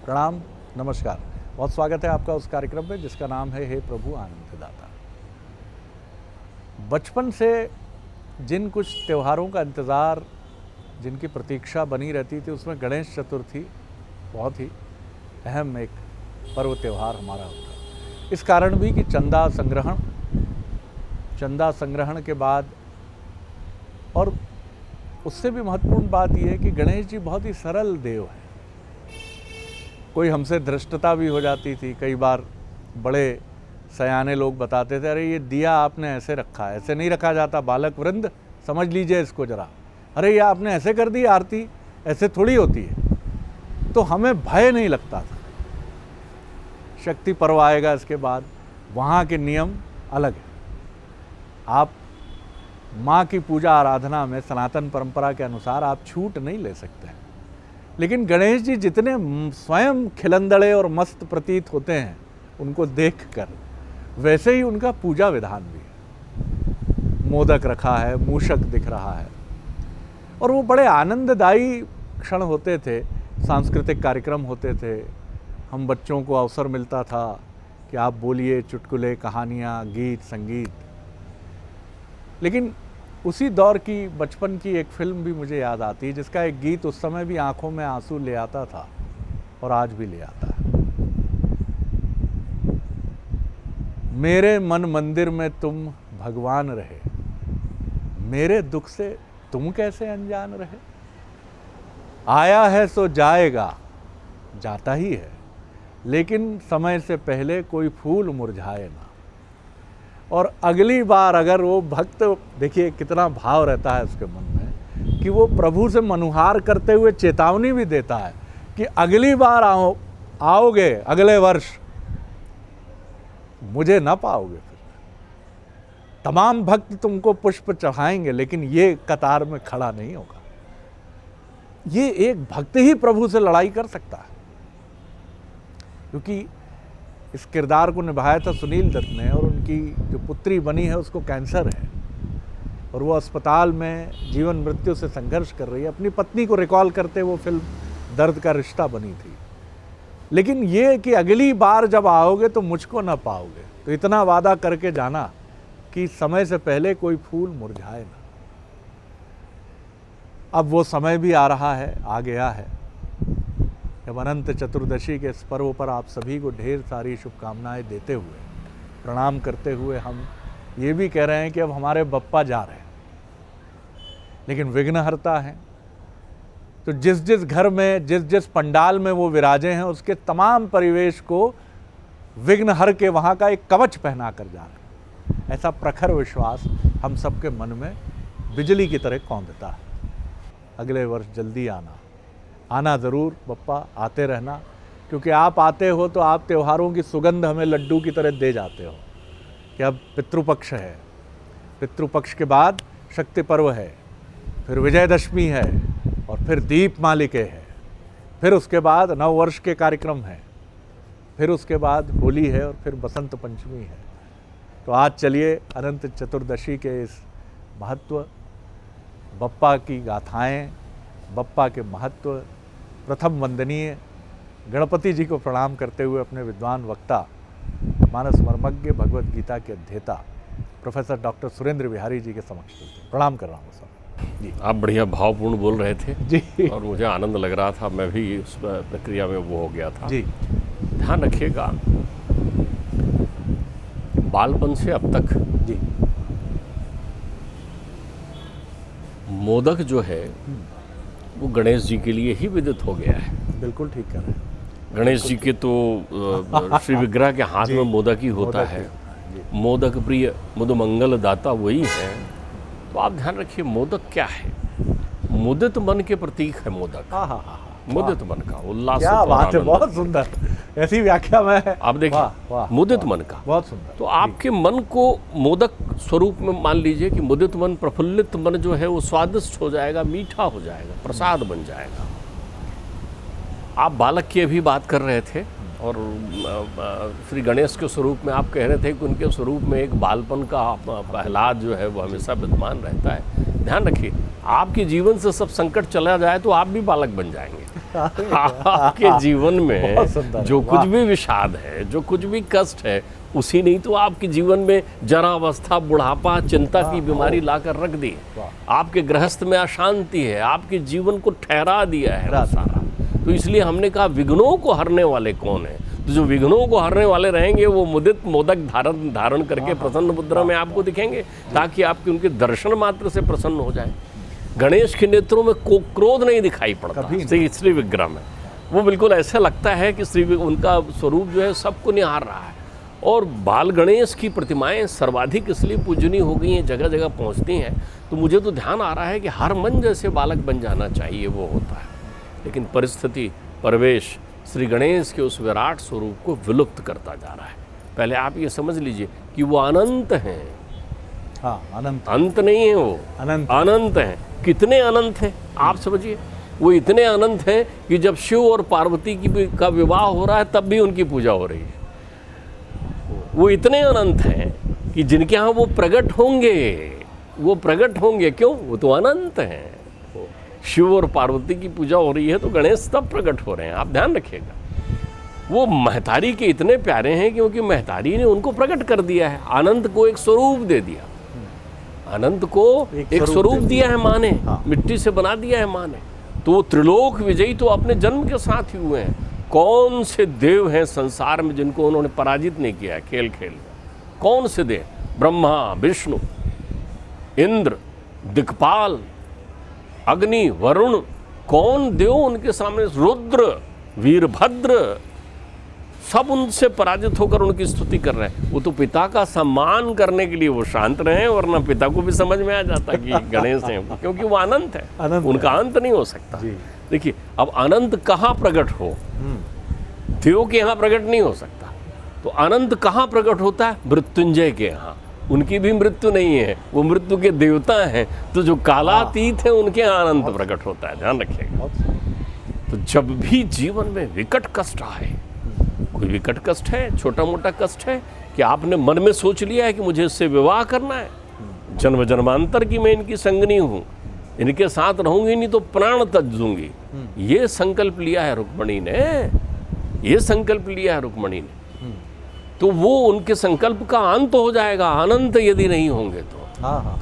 प्रणाम, नमस्कार। बहुत स्वागत है आपका उस कार्यक्रम में जिसका नाम है हे प्रभु आनंददाता। बचपन से जिन कुछ त्योहारों का इंतज़ार, जिनकी प्रतीक्षा बनी रहती थी, उसमें गणेश चतुर्थी बहुत ही अहम एक पर्व त्यौहार हमारा होता है। इस कारण भी कि चंदा संग्रहण के बाद, और उससे भी महत्वपूर्ण बात यह है कि गणेश जी बहुत ही सरल देव हैं। कोई हमसे धृष्टता भी हो जाती थी, कई बार बड़े सयाने लोग बताते थे, अरे ये दिया आपने ऐसे रखा है, ऐसे नहीं रखा जाता, बालक वृंद समझ लीजिए इसको जरा, अरे ये आपने ऐसे कर दी, आरती ऐसे थोड़ी होती है। तो हमें भय नहीं लगता था। शक्ति पर्व आएगा इसके बाद, वहाँ के नियम अलग है। आप माँ की पूजा आराधना में सनातन परंपरा के अनुसार आप छूट नहीं ले सकते हैं, लेकिन गणेश जी जितने स्वयं खिलंदड़े और मस्त प्रतीत होते हैं उनको देखकर, वैसे ही उनका पूजा विधान भी है। मोदक रखा है, मूषक दिख रहा है, और वो बड़े आनंददायी क्षण होते थे। सांस्कृतिक कार्यक्रम होते थे, हम बच्चों को अवसर मिलता था कि आप बोलिए चुटकुले, कहानियाँ, गीत, संगीत। लेकिन उसी दौर की बचपन की एक फिल्म भी मुझे याद आती है, जिसका एक गीत उस समय भी आंखों में आंसू ले आता था और आज भी ले आता है। मेरे मन मंदिर में तुम भगवान रहे, मेरे दुख से तुम कैसे अनजान रहे। आया है सो जाएगा, जाता ही है, लेकिन समय से पहले कोई फूल मुरझाए ना। और अगली बार अगर वो भक्त, देखिए कितना भाव रहता है उसके मन में, कि वो प्रभु से मनुहार करते हुए चेतावनी भी देता है कि अगली बार आओगे, अगले वर्ष मुझे ना पाओगे। फिर तमाम भक्त तुमको पुष्प चढ़ाएंगे, लेकिन ये कतार में खड़ा नहीं होगा। ये एक भक्त ही प्रभु से लड़ाई कर सकता है, क्योंकि इस किरदार को निभाया था सुनील दत्त ने, और उनकी जो पुत्री बनी है उसको कैंसर है, और वो अस्पताल में जीवन मृत्यु से संघर्ष कर रही है। अपनी पत्नी को रिकॉल करते वो फिल्म दर्द का रिश्ता बनी थी। लेकिन ये कि अगली बार जब आओगे तो मुझको ना पाओगे, तो इतना वादा करके जाना कि समय से पहले कोई फूल मुरझाए ना। अब वो समय भी आ रहा है, आ गया है, जब अनंत चतुर्दशी के इस पर्व पर आप सभी को ढेर सारी शुभकामनाएं देते हुए, प्रणाम करते हुए, हम ये भी कह रहे हैं कि अब हमारे बप्पा जा रहे हैं, लेकिन विघ्नहर्ता हैं। तो जिस जिस घर में, जिस जिस पंडाल में वो विराजे हैं, उसके तमाम परिवेश को विघ्नहर के वहाँ का एक कवच पहना कर जा रहे हैं। ऐसा प्रखर विश्वास हम सबके मन में बिजली की तरह कौंधता है। अगले वर्ष जल्दी आना ज़रूर बप्पा, आते रहना, क्योंकि आप आते हो तो आप त्योहारों की सुगंध हमें लड्डू की तरह दे जाते हो कि अब पितृपक्ष है, पितृपक्ष के बाद शक्ति पर्व है, फिर विजयदशमी है, और फिर दीपमालिके है, फिर उसके बाद नववर्ष के कार्यक्रम हैं, फिर उसके बाद होली है, और फिर बसंत पंचमी है। तो आज चलिए अनंत चतुर्दशी के इस महत्व, बप्पा की गाथाएँ, बप्पा के महत्व, प्रथम वंदनीय गणपति जी को प्रणाम करते हुए अपने विद्वान वक्ता, मानस मर्मज्ञ, भगवत गीता के अध्येता प्रोफेसर डॉक्टर सुरेंद्र बिहारी जी के समक्ष प्रणाम कर रहा हूँ सर जी। आप बढ़िया भावपूर्ण बोल रहे थे जी, और मुझे आनंद लग रहा था, मैं भी उस प्रक्रिया में वो हो गया था जी। ध्यान रखिएगा, बालपन से अब तक जी, मोदक जो है वो गणेश जी के लिए ही विदित हो गया है। बिल्कुल ठीक कर रहे हैं। गणेश जी के तो श्री विग्रह के हाथ में मोदक ही होता है। मोदक प्रिय मुद मंगल दाता वही है। तो आप ध्यान रखिए, मोदक क्या है? मुदित मन के प्रतीक है मोदक। मुदित मन का उल्लास, क्या बात है, बहुत सुंदर, ऐसी व्याख्या में आप देखिए, मुदित मन का, बहुत सुंदर। तो आपके मन को मोदक स्वरूप में मान लीजिए कि मुदित मन, प्रफुल्लित मन जो है वो स्वादिष्ट हो जाएगा, मीठा हो जाएगा, प्रसाद बन जाएगा। आप बालक की अभी बात कर रहे थे, और श्री गणेश के स्वरूप में आप कह रहे थे कि उनके स्वरूप में एक बालपन का प्रहलाद जो है वो हमेशा विद्यमान रहता है। ध्यान रखिए, आपके जीवन से सब संकट चला जाए तो आप भी बालक बन जाएंगे। आपके जीवन में बहुत सुंदर, जो वाह। कुछ भी विषाद है, जो कुछ भी कष्ट है, उसी ने तो आपके जीवन में जरावस्था, बुढ़ापा, चिंता की बीमारी लाकर रख दी। वाह। आपके गृहस्थ में अशांति है, आपके जीवन को ठहरा दिया है वो सारा। तो इसलिए हमने कहा विघ्नों को हरने वाले कौन है? तो जो विघ्नों को हरने वाले रहेंगे वो मुदित मोदक धारण करके प्रसन्न मुद्रा में आपको दिखेंगे, ताकि आपके उनके दर्शन मात्र से प्रसन्न हो जाए। गणेश के नेत्रों में क्रोध नहीं दिखाई पड़ता श्री विग्रह में। वो बिल्कुल ऐसा लगता है कि उनका स्वरूप जो है सबको निहार रहा है। और बाल गणेश की प्रतिमाएं सर्वाधिक इसलिए पूजनीय हो गई हैं, जगह जगह पहुंचती हैं। तो मुझे तो ध्यान आ रहा है कि हर मन जैसे बालक बन जाना चाहिए वो होता है, लेकिन परिस्थिति, परिवेश श्री गणेश के उस विराट स्वरूप को विलुप्त करता जा रहा है। पहले आप ये समझ लीजिए कि वो अनंत हैं। हाँ, अनंत, अंत नहीं है, वो अनंत हैं। कितने अनंत हैं आप समझिए। वो इतने अनंत हैं कि जब शिव और पार्वती का विवाह हो रहा है तब भी उनकी पूजा हो रही है। वो इतने अनंत हैं कि जिनके यहाँ वो प्रकट होंगे, वो प्रकट होंगे। क्यों? वो तो अनंत हैं। शिव और पार्वती की पूजा हो रही है तो गणेश तब प्रकट हो रहे हैं। आप ध्यान रखिएगा, वो महतारी के इतने प्यारे हैं क्योंकि महतारी ने उनको प्रकट कर दिया है। अनंत को एक स्वरूप दे दिया, अनंत को एक स्वरूप दिया है माँ ने। हाँ। मिट्टी से बना दिया है माँ ने। तो वो त्रिलोक विजयी तो अपने जन्म के साथ ही हुए हैं। कौन से देव हैं संसार में जिनको उन्होंने पराजित नहीं किया है खेल खेल में? कौन से देव? ब्रह्मा, विष्णु, इंद्र, दिक्पाल, अग्नि, वरुण, कौन देव उनके सामने? रुद्र, वीरभद्र, सब उनसे पराजित होकर उनकी स्तुति कर रहे हैं। वो तो पिता का सम्मान करने के लिए वो शांत रहे, वरना पिता को भी समझ में आ जाता कि गणेश हैं, क्योंकि वो अनंत है, उनका अंत नहीं हो सकता। देखिए, अब अनंत कहाँ प्रकट हो? देव के यहाँ प्रकट नहीं हो सकता, तो अनंत कहाँ प्रकट होता है? मृत्युंजय के यहाँ। उनकी भी मृत्यु नहीं है, वो मृत्यु के देवता हैं। तो जो कालातीत है उनके यहाँ अनंत प्रकट होता है। ध्यान रखिएगा। तो जब भी जीवन में विकट कष्ट आए, कोई विकट कष्ट है, छोटा मोटा कष्ट है कि आपने मन में सोच लिया है कि मुझे इससे विवाह करना है, जन्म जन्मांतर की मैं इनकी संगनी हूँ, इनके साथ रहूंगी नहीं तो प्राण तज दूंगी, ये संकल्प लिया है रुक्मणी ने, ये संकल्प लिया है रुक्मणी ने, तो वो उनके संकल्प का अंत हो जाएगा अनंत यदि नहीं होंगे तो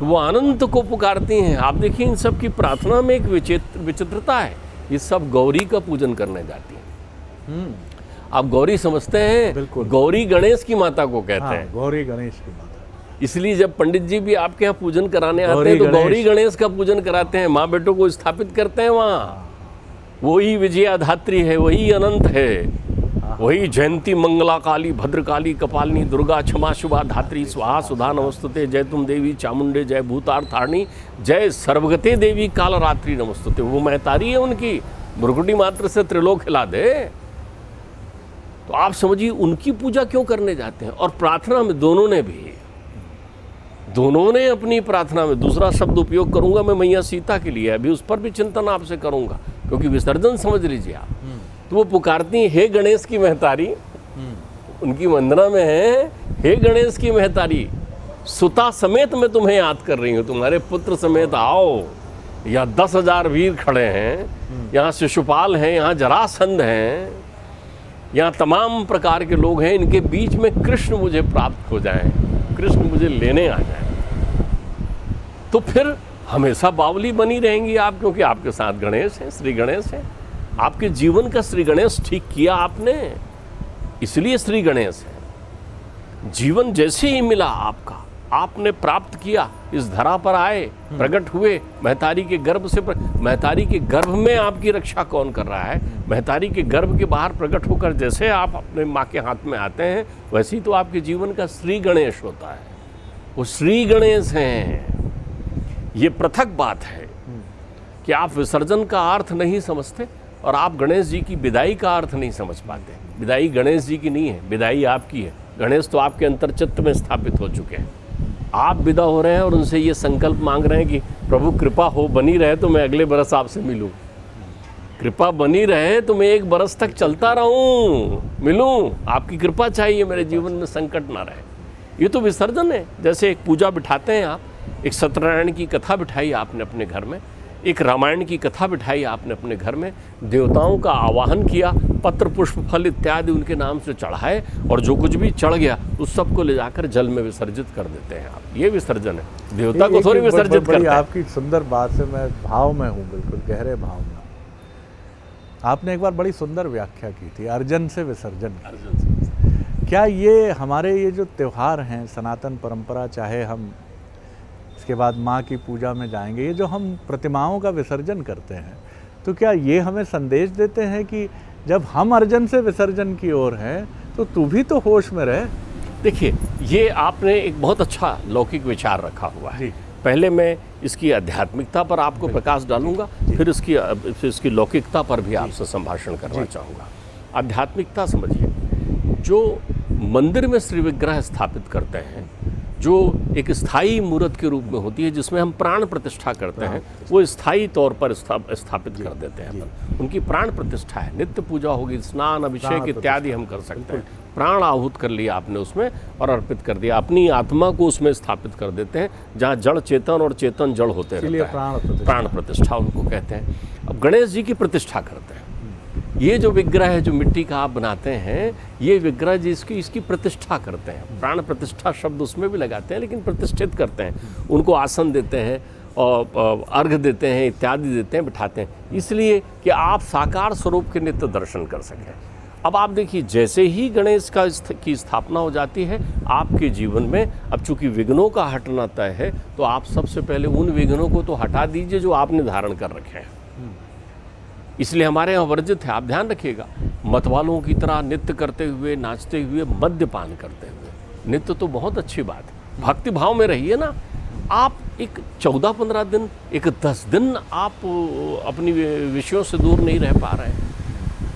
वो अनंत को पुकारती हैं। आप देखिए, इन सब की प्रार्थना में एक विचित्रता है। ये सब गौरी का पूजन करने जाती हैं। आप गौरी समझते हैं? बिल्कुल। गौरी गणेश की माता को कहते हैं। गौरी गणेश की माता। इसलिए जब पंडित जी भी आपके यहाँ पूजन कराने आते हैं तो गौरी गणेश का पूजन कराते हैं, माँ बेटों को स्थापित करते हैं वहाँ। वही विजयाधात्री है, वही अनंत है, वही जयंती मंगला काली भद्रकाली कपालिनी दुर्गा क्षमा शुभा धात्री स्वाहा सुधा नमस्तुते, जय तुम देवी चामुंडे, जय भूतार्थारिणी, जय सर्वगते देवी काल रात्रि नमस्तुते। वो महतारी है उनकी, मुरकुटी मात्र से त्रिलोक हिला दे। तो आप समझिए उनकी पूजा क्यों करने जाते हैं। और प्रार्थना में दोनों ने अपनी प्रार्थना में, दूसरा शब्द उपयोग करूंगा मैं मैया सीता के लिए, अभी उस पर भी चिंतन आपसे करूंगा क्योंकि विसर्जन समझ लीजिए आप। तो वो पुकारती हैं, हे गणेश की महतारी, उनकी वंदना में है, हे गणेश की महतारी, सुता समेत मैं तुम्हें याद कर रही हूँ, तुम्हारे पुत्र समेत आओ। यहाँ 10,000 वीर खड़े हैं, यहाँ शिशुपाल हैं, यहाँ जरासंध हैं, यहाँ तमाम प्रकार के लोग हैं, इनके बीच में कृष्ण मुझे प्राप्त हो जाएं, कृष्ण मुझे लेने आ जाएं। तो फिर हमेशा बावली बनी रहेंगी आप, क्योंकि आपके साथ गणेश हैं, श्री गणेश हैं। आपके जीवन का श्री गणेश ठीक किया आपने, इसलिए श्री गणेश है। जीवन जैसे ही मिला आपका, आपने प्राप्त किया, इस धरा पर आए, प्रकट हुए, महतारी के गर्भ से महतारी के गर्भ में आपकी रक्षा कौन कर रहा है? महतारी के गर्भ के बाहर प्रकट होकर जैसे आप अपने माँ के हाथ में आते हैं, वैसे ही तो आपके जीवन का श्री गणेश होता है। वो श्री गणेश हैं। ये पृथक बात है कि आप विसर्जन का अर्थ नहीं समझते और आप गणेश जी की विदाई का अर्थ नहीं समझ पाते। विदाई गणेश जी की नहीं है, विदाई आपकी है। गणेश तो आपके अंतर्चित्त में स्थापित हो चुके हैं। आप विदा हो रहे हैं और उनसे ये संकल्प मांग रहे हैं कि प्रभु कृपा हो बनी रहे तो मैं अगले बरस आपसे मिलूं, कृपा बनी रहे तो मैं 1 बरस तक चलता रहूं, मिलूं, आपकी कृपा चाहिए, मेरे जीवन में संकट ना रहे। ये तो विसर्जन है। जैसे एक पूजा बिठाते हैं आप, एक सत्यनारायण की कथा बिठाई आपने अपने घर में, एक रामायण की कथा बिठाई आपने अपने घर में, देवताओं का आवाहन किया, पत्र पुष्प फल इत्यादि उनके नाम से चढ़ाए, और जो कुछ भी चढ़ गया उस सबको ले जाकर जल में विसर्जित कर देते हैं आप। ये विसर्जन है, देवता को थोड़ी विसर्जित करते हैं। आपकी सुंदर बात से मैं भाव में हूँ, बिल्कुल गहरे भाव में। आपने एक बार बड़ी सुंदर व्याख्या की थी, अर्जन से विसर्जन। क्या ये हमारे ये जो त्यौहार हैं, सनातन परंपरा, चाहे हम इसके बाद माँ की पूजा में जाएंगे, ये जो हम प्रतिमाओं का विसर्जन करते हैं, तो क्या ये हमें संदेश देते हैं कि जब हम अर्जन से विसर्जन की ओर हैं तो तू भी तो होश में रहे? देखिए, ये आपने एक बहुत अच्छा लौकिक विचार रखा हुआ है। पहले मैं इसकी आध्यात्मिकता पर आपको प्रकाश डालूंगा, फिर इसकी लौकिकता पर भी आपसे संभाषण करना चाहूँगा। आध्यात्मिकता समझिए, जो मंदिर में श्री विग्रह स्थापित करते हैं, जो एक स्थायी मूर्त के रूप में होती है, जिसमें हम प्राण प्रतिष्ठा करते हैं, वो स्थायी तौर पर स्थापित कर देते हैं। उनकी प्राण प्रतिष्ठा है, नित्य पूजा होगी, स्नान अभिषेक इत्यादि हम कर सकते हैं। प्राण आहूत कर लिया आपने उसमें और अर्पित कर दिया, अपनी आत्मा को उसमें स्थापित कर देते हैं, जहाँ जड़ चेतन और चेतन जड़ होते रहते हैं। प्राण प्रतिष्ठा उनको कहते हैं। अब गणेश जी की प्रतिष्ठा करते हैं। ये जो विग्रह है, जो मिट्टी का आप बनाते हैं, ये विग्रह जिसकी इसकी प्रतिष्ठा करते हैं। प्राण प्रतिष्ठा शब्द उसमें भी लगाते हैं, लेकिन प्रतिष्ठित करते हैं, उनको आसन देते हैं और अर्घ देते हैं, इत्यादि देते हैं, बिठाते हैं, इसलिए कि आप साकार स्वरूप के नित्य दर्शन कर सकें। अब आप देखिए, जैसे ही गणेश की स्थापना हो जाती है आपके जीवन में, अब चूंकि विघ्नों का हटना तय है, तो आप सबसे पहले उन विघ्नों को तो हटा दीजिए जो आपने धारण कर रखे हैं। इसलिए हमारे यहाँ वर्जित है, आप ध्यान रखिएगा, मतवालों की तरह नृत्य करते हुए, नाचते हुए, मद्यपान करते हुए। नृत्य तो बहुत अच्छी बात है, भक्ति भाव में रहिए ना। आप एक 14-15 दिन, एक 10 दिन आप अपनी विषयों से दूर नहीं रह पा रहे हैं।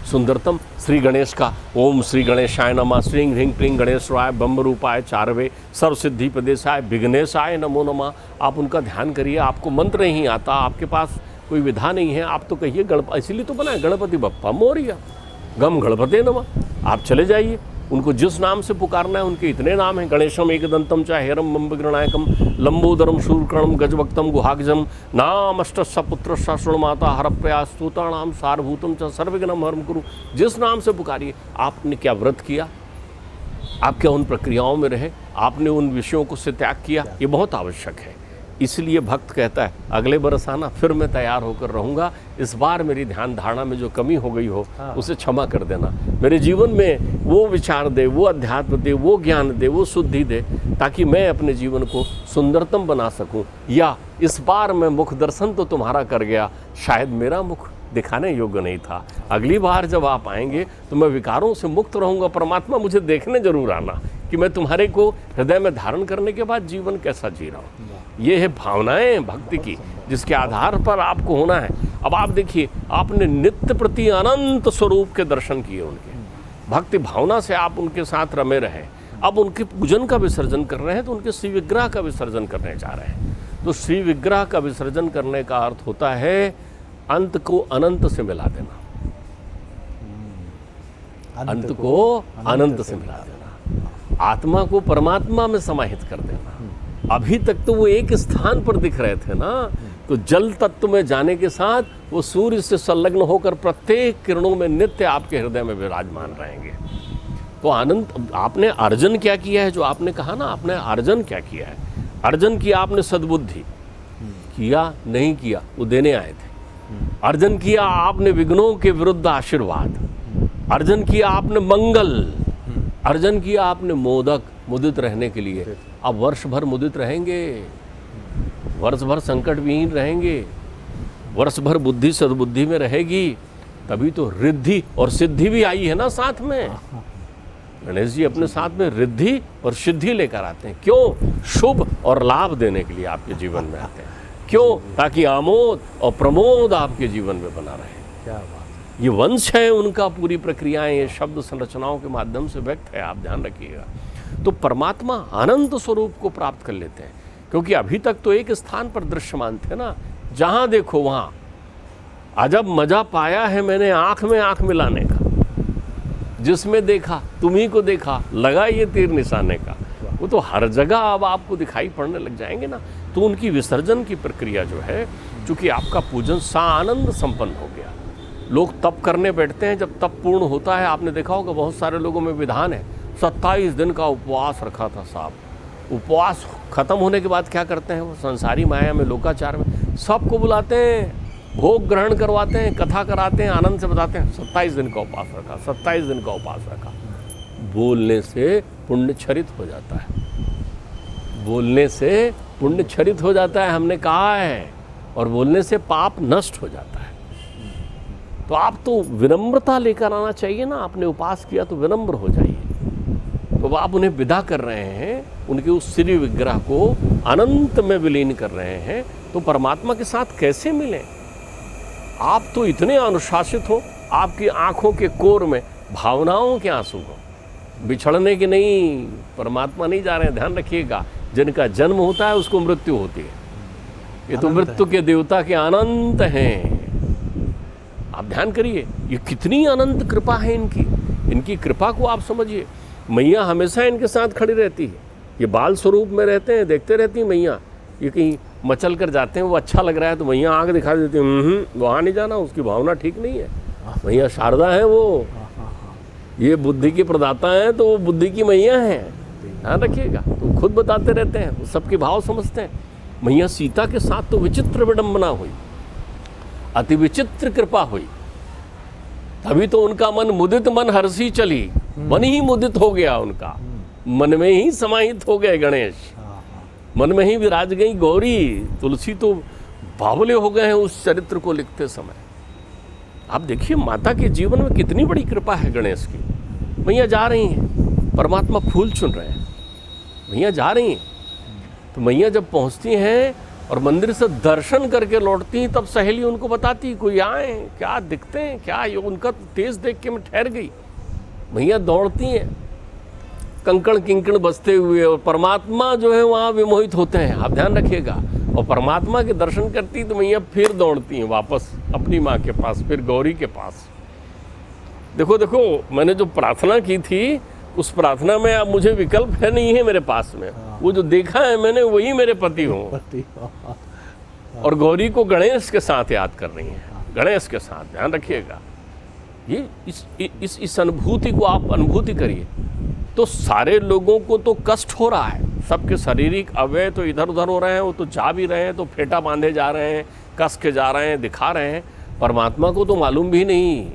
सुंदरतम श्री गणेश का ओम श्री गणेशाय नमः, श्रीं ह्रीं क्लीं गणेश्वराय ब्रह्म रूपाय चारवे सर्व सिद्धि प्रदेशाय विघ्नेशाय नमो नमः। आप उनका ध्यान करिए, आपको मंत्र नहीं आता, आपके पास कोई विधा नहीं है, आप तो कहिए इसीलिए तो बना है गणपति बप्पा मोरिया, गम गणपते नमः। आप चले जाइए, उनको जिस नाम से पुकारना है, उनके इतने नाम हैं, गणेशम एकदंतम च हेरम बम्बगृणायकम लंबोदरम शूरकर्णम गजभक्तम गुहागजम नामष्टस्स पुत्रस्स श्रुणमाता हरप्रया स्तोतानाम सारभूतम च सर्वविघ्नं हरं कुरु। जिस नाम से पुकारिए। आपने क्या व्रत किया, आप क्या उन प्रक्रियाओं में रहे, आपने उन विषयों को से त्याग किया, ये बहुत आवश्यक है। इसलिए भक्त कहता है अगले बरस आना, फिर मैं तैयार होकर रहूँगा, इस बार मेरी ध्यान धारणा में जो कमी हो गई हो उसे क्षमा कर देना, मेरे जीवन में वो विचार दे, वो अध्यात्म दे, वो ज्ञान दे, वो शुद्धि दे, ताकि मैं अपने जीवन को सुंदरतम बना सकूं। या इस बार मैं मुख दर्शन तो तुम्हारा कर गया, शायद मेरा मुख दिखाने योग्य नहीं था, अगली बार जब आप आएंगे तो मैं विकारों से मुक्त रहूँगा, परमात्मा मुझे देखने जरूर आना कि मैं तुम्हारे को हृदय में धारण करने के बाद जीवन कैसा जी रहा हूँ। ये है भावनाएं भक्ति की, जिसके आधार पर आपको होना है। अब आप देखिए, आपने नित्य प्रति अनंत स्वरूप के दर्शन किए उनके, भक्ति भावना से आप उनके साथ रमे रहे। अब उनके पूजन का विसर्जन कर रहे हैं तो उनके श्री विग्रह का विसर्जन करने जा रहे हैं। तो श्री विग्रह का विसर्जन करने का अर्थ होता है अंत को अनंत से मिला देना, अंत को अनंत से मिला देना, आत्मा को परमात्मा में समाहित कर देना। अभी तक तो वो एक स्थान पर दिख रहे थे ना, तो जल तत्व में जाने के साथ वो सूर्य से संलग्न होकर प्रत्येक किरणों में नित्य आपके हृदय में विराजमान रहेंगे। तो आनंद, आपने अर्जन क्या किया है, जो आपने कहा ना, आपने अर्जन क्या किया है, अर्जन किया आपने सद्बुद्धि, किया नहीं किया वो देने आए थे। अर्जन किया आपने विघ्नों के विरुद्ध आशीर्वाद, अर्जन किया आपने मंगल, अर्जन किया आपने मोदक, मुदित रहने के लिए। अब वर्ष भर मुदित रहेंगे, वर्ष भर संकट विहीन रहेंगे, वर्ष भर बुद्धि सद्बुद्धि में रहेगी, तभी तो रिद्धि और सिद्धि भी आई है ना साथ में। गणेश जी अपने साथ में रिद्धि और सिद्धि लेकर आते हैं। क्यों? शुभ और लाभ देने के लिए आपके जीवन में आते हैं। क्यों? ताकि आमोद और प्रमोद आपके जीवन में बना रहे। क्या बात, ये वंश है उनका, पूरी प्रक्रियाएं ये शब्द संरचनाओं के माध्यम से व्यक्त है, आप ध्यान रखिएगा। तो परमात्मा आनंद स्वरूप को प्राप्त कर लेते हैं, क्योंकि अभी तक तो एक स्थान पर दृश्यमान थे ना, जहां देखो वहां अजब मजा पाया है मैंने आंख में आंख मिलाने का, जिसमें देखा तुम्ही को देखा, लगा ये तीर निशाने का। वो तो हर जगह अब आपको दिखाई पड़ने लग जाएंगे ना। तो उनकी विसर्जन की प्रक्रिया जो है चूँकि आपका पूजन सानंद संपन्न हो गया। लोग तप करने बैठते हैं, जब तप पूर्ण होता है, आपने देखा होगा बहुत सारे लोगों में विधान है, 27 दिन का उपवास रखा था साहब। उपवास खत्म होने के बाद क्या करते हैं, वो संसारी माया में, लोकाचार में सबको बुलाते हैं, भोग ग्रहण करवाते हैं, कथा कराते हैं, आनंद से बताते हैं 27 दिन का उपवास रखा, 27 दिन का उपवास रखा। बोलने से पुण्य क्षरित हो जाता है, बोलने से पुण्य क्षरित हो जाता है, हमने कहा है, और बोलने से पाप नष्ट हो जाता है। तो आप तो विनम्रता लेकर आना चाहिए ना, आपने उपवास किया तो विनम्र हो जाइए। तो आप उन्हें विदा कर रहे हैं, उनके उस श्री विग्रह को अनंत में विलीन कर रहे हैं, तो परमात्मा के साथ कैसे मिलें? आप तो इतने अनुशासित हो, आपकी आंखों के कोर में भावनाओं के आंसू हो, बिछड़ने के नहीं, परमात्मा नहीं जा रहे हैं। ध्यान रखिएगा, जिनका जन्म होता है उसको मृत्यु होती है, ये तो मृत्यु के देवता के अनंत हैं। आप ध्यान करिए, ये कितनी अनंत कृपा है इनकी, इनकी कृपा को आप समझिए। मैया हमेशा इनके साथ खड़ी रहती है, ये बाल स्वरूप में रहते हैं, देखते रहती हैं मैया। ये कहीं मचल कर जाते हैं, वो अच्छा लग रहा है तो मैया आंख दिखा देती है, वहाँ नहीं जाना, उसकी भावना ठीक नहीं है। मैया शारदा है, वो ये बुद्धि की प्रदाता है, तो वो बुद्धि की मैया है, ध्यान रखिएगा। तो खुद बताते रहते हैं, वो सबके भाव समझते हैं। मैया सीता के साथ तो विचित्र विडंबना हुई, अति विचित्र कृपा हुई, तभी तो उनका मन मुदित मन हर्षी चली, मन ही मुदित हो गया उनका, मन में ही समाहित हो गए गणेश, मन में ही विराज गई गौरी। तुलसी तो बावले हो गए हैं उस चरित्र को लिखते समय। आप देखिए माता के जीवन में कितनी बड़ी कृपा है गणेश की। मैया जा रही हैं, परमात्मा फूल चुन रहे हैं, मैया जा रही हैं, तो मैया जब पहुंचती हैं और मंदिर से दर्शन करके लौटती हैं, तब सहेली उनको बताती, कोई आए, क्या दिखते हैं, क्या ये, उनका तेज देख के मैं ठहर गई। मैया दौड़ती हैं कंकड़ किंकड़ बजते हुए, और परमात्मा जो है वहाँ विमोहित होते हैं, आप ध्यान रखिएगा। और परमात्मा के दर्शन करती तो मैया फिर दौड़ती हैं वापस अपनी माँ के पास, फिर गौरी के पास। देखो देखो, मैंने जो प्रार्थना की थी उस प्रार्थना में अब मुझे विकल्प है नहीं है मेरे पास में, वो जो देखा है मैंने वही मेरे पति हो। और गौरी को गणेश के साथ याद कर रही हैं, गणेश के साथ, ध्यान रखिएगा। ये इस अनुभूति को आप अनुभूति करिए। तो सारे लोगों को तो कष्ट हो रहा है, सबके शारीरिक अवयव तो इधर उधर हो रहे हैं, वो तो जा भी रहे हैं, तो फेटा बांधे जा रहे हैं, कस के जा रहे हैं, दिखा रहे हैं। परमात्मा को तो मालूम भी नहीं,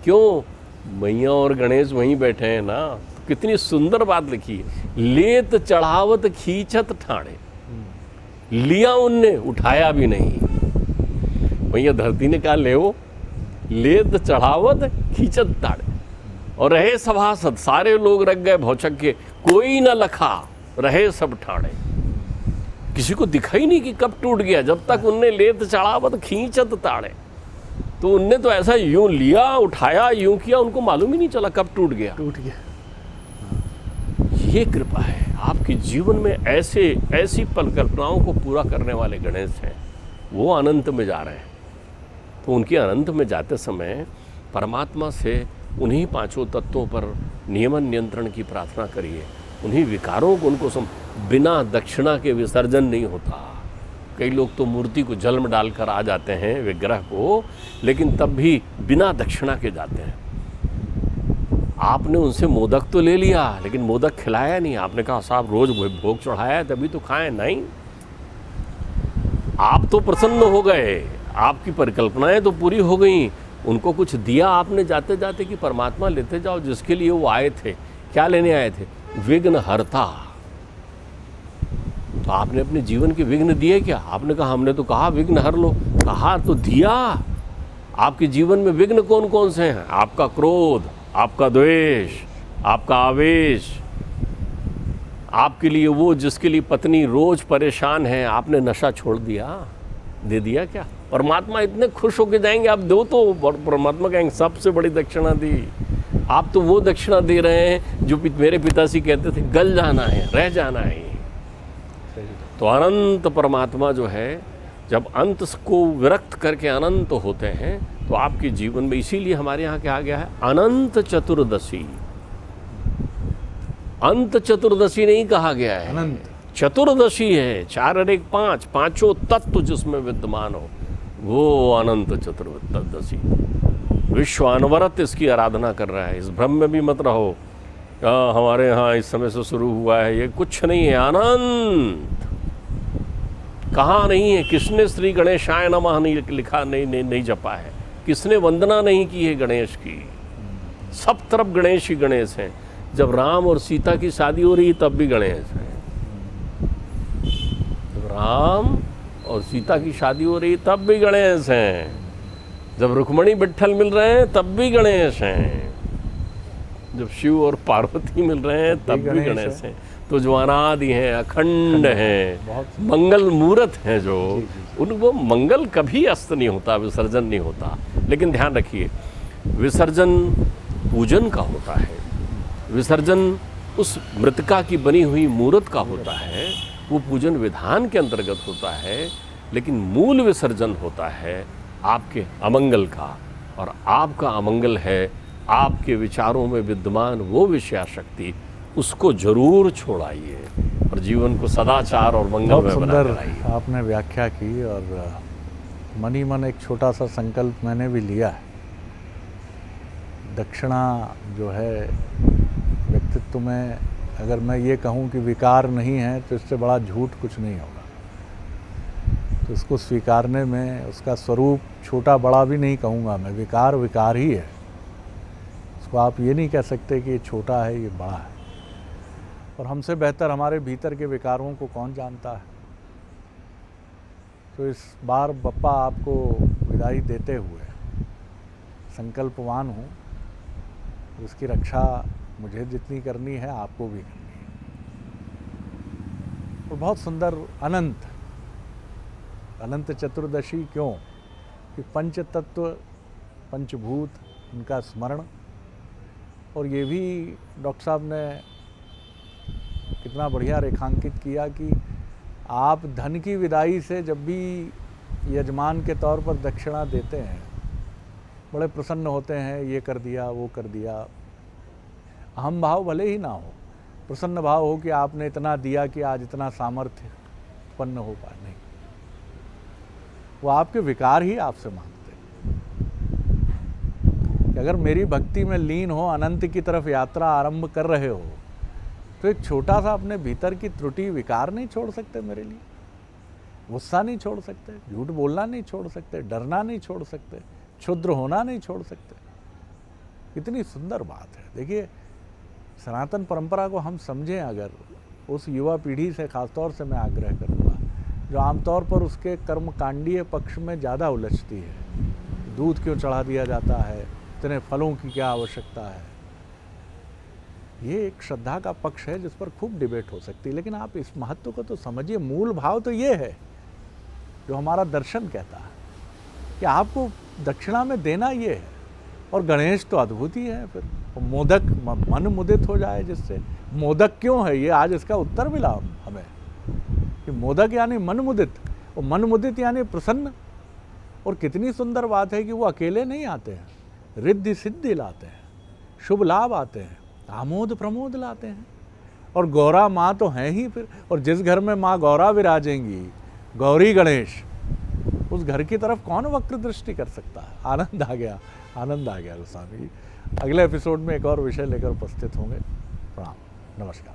क्यों? मैया और गणेश वहीं बैठे हैं ना। तो कितनी सुंदर बात लिखी है, लेत चढ़ावत खींचत ठाणे, लिया उनने, उठाया भी नहीं। मैया धरती ने कहा ले वो, लेत चढ़ावत खींचत ठाणे, और रहे सभासद, सारे लोग रख गए भौचक के, कोई न लखा, रहे सब ठाणे। किसी को दिखा ही नहीं कि कब टूट गया, जब तक उनने लेत चढ़ावत खींचत ताड़े। तो उनने तो ऐसा यूं लिया, उठाया, यूं किया, उनको मालूम ही नहीं चला कब टूट गया। ये कृपा है आपके जीवन में, ऐसी परिकल्पनाओं को पूरा करने वाले गणेश हैं, वो अनंत में जा रहे हैं। तो उनके अनंत में जाते समय परमात्मा से उन्हीं पांचों तत्वों पर नियमन नियंत्रण की प्रार्थना करिए, उन्हीं विकारों को उनको बिना दक्षिणा के विसर्जन नहीं होता। कई लोग तो मूर्ति को जल में डालकर आ जाते हैं, विग्रह को, लेकिन तब भी बिना दक्षिणा के जाते हैं। आपने उनसे मोदक तो ले लिया, लेकिन मोदक खिलाया नहीं। आपने कहा साहब रोज भोग चढ़ाया है तभी तो खाएं, नहीं। आप तो प्रसन्न हो गए, आपकी परिकल्पनाएं तो पूरी हो गई, उनको कुछ दिया आपने जाते जाते कि परमात्मा लेते जाओ, जिसके लिए वो आए थे। क्या लेने आए थे? विघ्न हरता। तो आपने अपने जीवन के विघ्न दिए क्या? आपने कहा, हमने तो कहा विघ्न हर लो, कहा तो दिया। आपके जीवन में विघ्न कौन कौन से हैं? आपका क्रोध, आपका द्वेष, आपका आवेश, आपके लिए वो जिसके लिए पत्नी रोज परेशान है, आपने नशा छोड़ दिया, दे दिया क्या? परमात्मा इतने खुश होके जाएंगे, आप दो तो परमात्मा कहेंगे सबसे बड़ी दक्षिणा दी। आप तो वो दक्षिणा दे रहे हैं जो मेरे पिताजी कहते थे, गल जाना है, रह जाना है। तो अनंत परमात्मा जो है, जब अंत को विरक्त करके अनंत होते हैं, तो आपके जीवन में, इसीलिए हमारे यहाँ क्या आ गया है, अनंत चतुर्दशी। अंत चतुर्दशी नहीं कहा गया है, चतुर्दशी है, 4 और 1 5, पांचों तत्व जिसमें विद्यमान हो वो अनंत चतुर्दशी। विश्व अनवरत इसकी आराधना कर रहा है। इस भ्रम में भी मत रहो हमारे यहाँ इस समय से शुरू हुआ है, ये कुछ नहीं है, अनंत। कहाँ नहीं है? किसने श्री गणेशाय नमः नहीं लिखा, नहीं जपा है? किसने वंदना नहीं की है गणेश की? सब तरफ गणेश ही गणेश हैं। जब राम और सीता की शादी हो रही है तब भी गणेश है। जब राम और सीता की शादी हो रही है तब भी गणेश हैं। जब रुक्मणी विट्ठल मिल रहे हैं तब भी गणेश हैं। जब शिव और पार्वती मिल रहे हैं तब भी गणेश हैं। तो जो अनादि हैं, अखंड हैं, मंगल मूर्त हैं, जो उनको मंगल कभी अस्त नहीं होता, विसर्जन नहीं होता। लेकिन ध्यान रखिए, विसर्जन पूजन का होता है, विसर्जन उस मृतिका की बनी हुई मूर्त का होता है, वो पूजन विधान के अंतर्गत होता है। लेकिन मूल विसर्जन होता है आपके अमंगल का, और आपका अमंगल है आपके विचारों में विद्यमान वो विषया शक्ति, उसको जरूर छोड़ाइए और जीवन को सदाचार और मंगल में बना लाइए। आपने व्याख्या की और मन ही मन एक छोटा सा संकल्प मैंने भी लिया है। दक्षिणा जो है व्यक्तित्व में, अगर मैं ये कहूँ कि विकार नहीं है तो इससे बड़ा झूठ कुछ नहीं होगा। तो इसको स्वीकारने में उसका स्वरूप छोटा बड़ा भी नहीं कहूँगा मैं, विकार विकार ही है। उसको आप ये नहीं कह सकते कि ये छोटा है ये बड़ा है। और हमसे बेहतर हमारे भीतर के विकारों को कौन जानता है। तो इस बार बप्पा आपको विदाई देते हुए संकल्पवान हूँ, उसकी रक्षा मुझे जितनी करनी है आपको भी करनी है। और बहुत सुंदर अनंत चतुर्दशी क्यों कि पंच तत्व पंचभूत उनका स्मरण। और ये भी डॉक्टर साहब ने कितना बढ़िया रेखांकित किया कि आप धन की विदाई से जब भी यजमान के तौर पर दक्षिणा देते हैं बड़े प्रसन्न होते हैं, ये कर दिया वो कर दिया। अहम भाव भले ही ना हो, प्रसन्न भाव हो कि आपने इतना दिया कि आज इतना सामर्थ्य उत्पन्न हो पाए। नहीं, वो आपके विकार ही आपसे मांगते कि अगर मेरी भक्ति में लीन हो, अनंत की तरफ यात्रा आरंभ कर रहे हो, तो एक छोटा सा अपने भीतर की त्रुटि विकार नहीं छोड़ सकते मेरे लिए? गुस्सा नहीं छोड़ सकते, झूठ बोलना नहीं छोड़ सकते, डरना नहीं छोड़ सकते, क्षुद्र होना नहीं छोड़ सकते? कितनी सुंदर बात है। देखिए, सनातन परंपरा को हम समझें अगर, उस युवा पीढ़ी से खासतौर से मैं आग्रह करूँगा जो आमतौर पर उसके कर्मकांडीय पक्ष में ज़्यादा उलझती है। दूध क्यों चढ़ा दिया जाता है, इतने फलों की क्या आवश्यकता है, ये एक श्रद्धा का पक्ष है जिस पर खूब डिबेट हो सकती है। लेकिन आप इस महत्व को तो समझिए, मूल भाव तो ये है जो हमारा दर्शन कहता है कि आपको दक्षिणा में देना ये है। और गणेश तो अद्भुत ही है। फिर मोदक, मन मुदित हो जाए जिससे। मोदक क्यों है, ये आज इसका उत्तर मिला हमें कि मोदक यानी मन मुदित, और मन मुदित यानी प्रसन्न। और कितनी सुंदर बात है कि वो अकेले नहीं आते हैं, रिद्धि सिद्धि लाते हैं, शुभ लाभ आते हैं, आमोद प्रमोद लाते हैं। और गौरा माँ तो हैं ही फिर। और जिस घर में माँ गौरा विराजेंगी, गौरी गणेश, उस घर की तरफ कौन वक्र दृष्टि कर सकता है। आनंद आ गया, आनंद आ गया गोस्वामी जी। अगले एपिसोड में एक और विषय लेकर उपस्थित होंगे। प्रणाम, नमस्कार।